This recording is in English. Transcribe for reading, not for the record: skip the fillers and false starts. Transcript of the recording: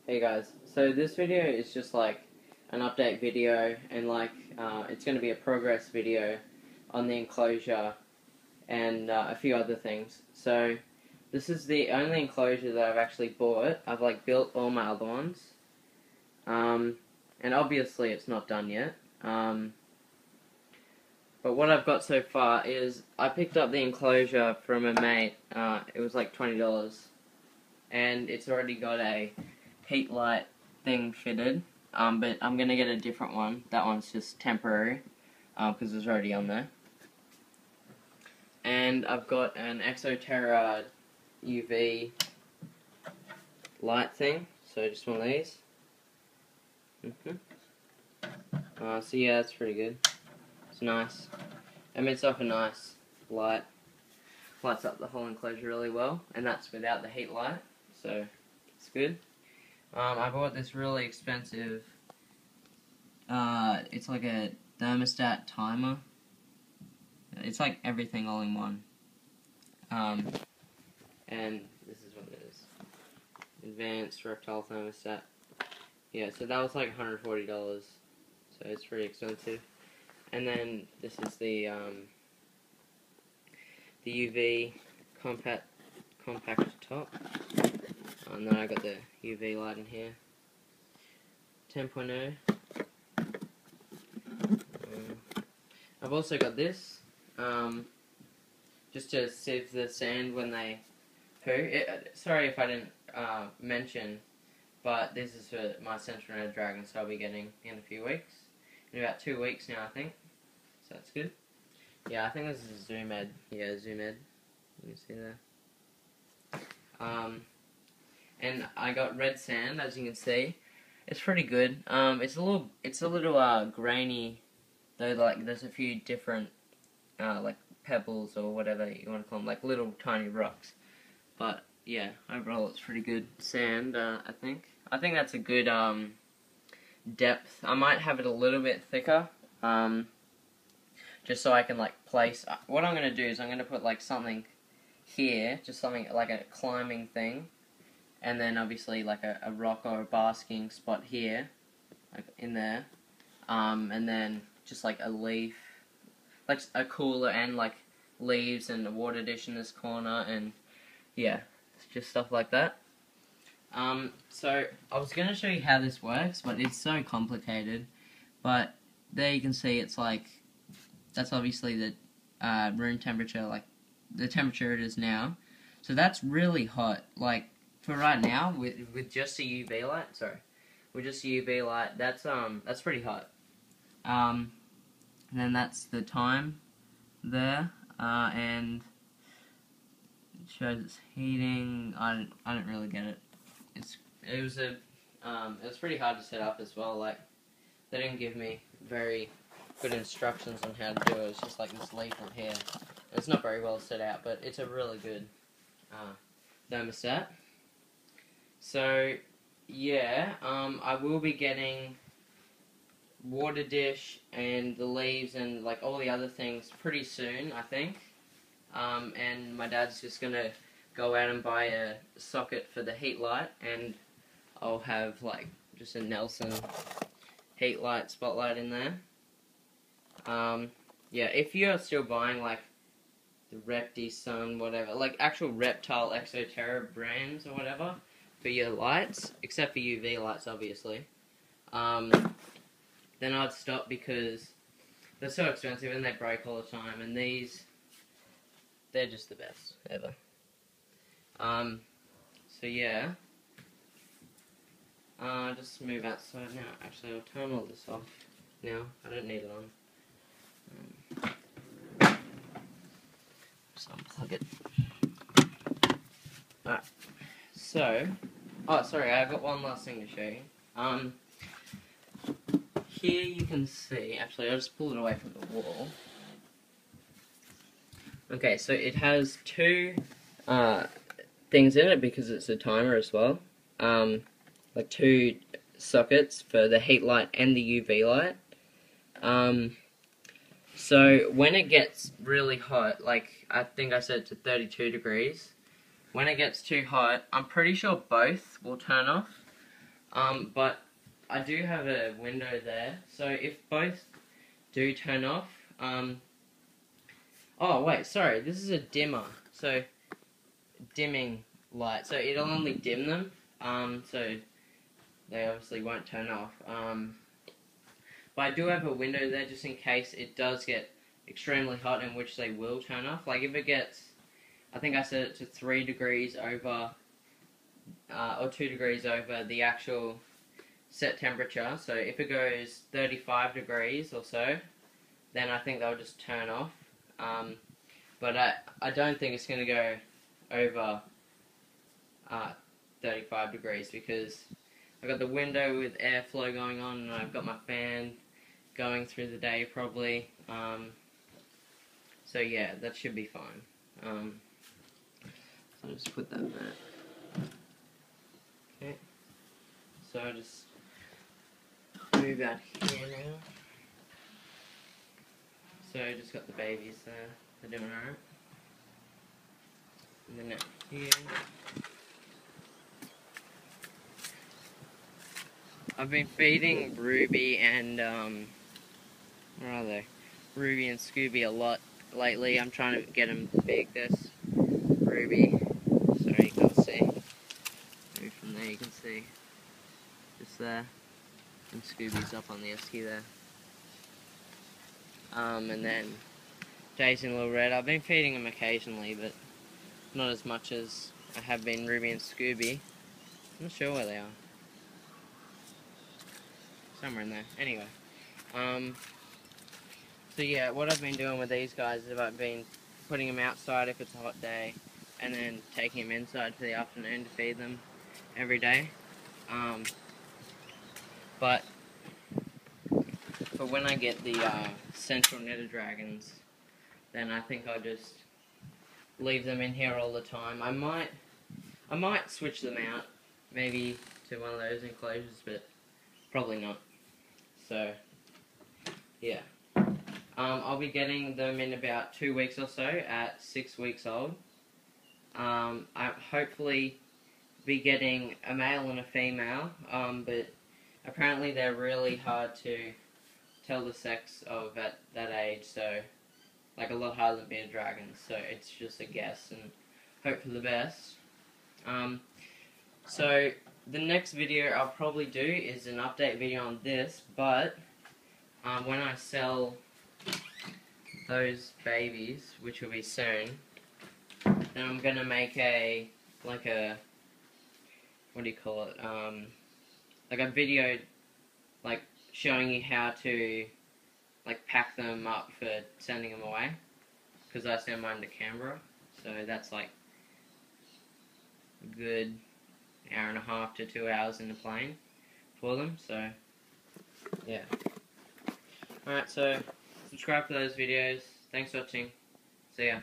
Hey guys, so this video is just like an update video and it's going to be a progress video on the enclosure and a few other things. So this is the only enclosure that I've actually bought. I've built all my other ones, and obviously it's not done yet. But what I've got so far is I picked up the enclosure from a mate. It was like $20, and it's already got a heat light thing fitted, but I'm gonna get a different one. That one's just temporary because it's already on there. And I've got an Exoterra UV light thing, so just one of these. So yeah, that's pretty good. It's nice. Emits off a nice light. Lights up the whole enclosure really well, and that's without the heat light, so it's good. I bought this really expensive, it's like a thermostat timer. It's like everything all in one. And this is what it is. Advanced rectile thermostat. Yeah, so that was like $140, so it's pretty expensive. And then this is the UV compact top. And then I got the UV light in here. 10.0. I've also got this, just to sieve the sand when they poo. Sorry if I didn't mention, but this is for my Central Red Dragon, so I'll be getting in a few weeks. In about 2 weeks now, I think. So that's good. Yeah, I think this is a Zoom Ed. Yeah, Zoom Ed. You can see there. And I got red sand, as you can see. It's pretty good. It's a little grainy, though. There's a few different pebbles or whatever you want to call them, like little tiny rocks. But yeah, overall it's pretty good sand. I think that's a good depth. I might have it a little bit thicker, just so I can place. What I'm gonna do is I'm gonna put something here, just something like a climbing thing. And then obviously a rock or a basking spot here, in there, and then just a leaf, a cooler and leaves and a water dish in this corner, and yeah, it's just stuff like that. So I was gonna show you how this works, but it's so complicated. But there you can see it's that's obviously the room temperature, the temperature it is now. So that's really hot, for right now, with just a UV light, that's pretty hot. And then that's the time there, and it shows it's heating. I don't really get it. It was pretty hard to set up as well. They didn't give me very good instructions on how to do it. It's just this leaflet here. It's not very well set out, but it's a really good thermostat. So, yeah, I will be getting water dish and the leaves and all the other things pretty soon, I think. And my dad's just gonna go out and buy a socket for the heat light, and I'll have just a Nelson heat light spotlight in there. Yeah, if you're still buying the Repti Sun, whatever, actual Reptile Exoterra brands or whatever, for your lights, except for UV lights, obviously, then I'd stop because they're so expensive and they break all the time, and they're just the best ever. So yeah, just move outside now. Actually, I'll turn all this off now. I don't need it on. Just unplug it. Alright, so, oh, sorry, I've got one last thing to show you. Here you can see, actually, I'll just pull it away from the wall. Okay, so it has two things in it because it's a timer as well. Two sockets for the heat light and the UV light. So when it gets really hot, I think I said to 32 degrees, when it gets too hot, I'm pretty sure both will turn off. But I do have a window there, so if both do turn off, oh wait, sorry, this is a dimmer, so dimming light, so it'll only dim them, so they obviously won't turn off. But I do have a window there just in case it does get extremely hot, in which they will turn off. Like if it gets, I think I set it to 3 degrees over, or 2 degrees over the actual set temperature. So if it goes 35 degrees or so, then I think they'll just turn off. But I don't think it's going to go over 35 degrees because I've got the window with airflow going on and I've got my fan going through the day probably. So yeah, that should be fine. So I'll just put that there. Okay. So I'll just move that here now. So I just got the babies there. They're doing alright. And then out here. I've been feeding Ruby and where are they? Ruby and Scooby a lot lately. I'm trying to get them big. There's Ruby. Sorry, you can't see. Maybe from there you can see. Just there. And Scooby's up on the esky there. And then Jason and Little Red. I've been feeding them occasionally, but not as much as I have been Ruby and Scooby. I'm not sure where they are. Somewhere in there. Anyway. So yeah, what I've been doing with these guys is I've been putting them outside if it's a hot day, and then taking them inside for the afternoon to feed them every day. But when I get the central nether dragons, then I think I'll just leave them in here all the time. I might switch them out, maybe to one of those enclosures, but probably not. So yeah. I'll be getting them in about 2 weeks or so at 6 weeks old. I'll hopefully be getting a male and a female, but apparently they're really hard to tell the sex of at that age, so like a lot harder than being dragons, so it's just a guess and hope for the best. So the next video I'll probably do is an update video on this, but when I sell those babies, which will be soon, then I'm gonna make a what do you call it, like a video like showing you how to like pack them up for sending them away, because I send mine to Canberra, so that's like a good hour and a half to 2 hours in the plane for them, so yeah. Alright, so subscribe for those videos. Thanks for watching. See ya.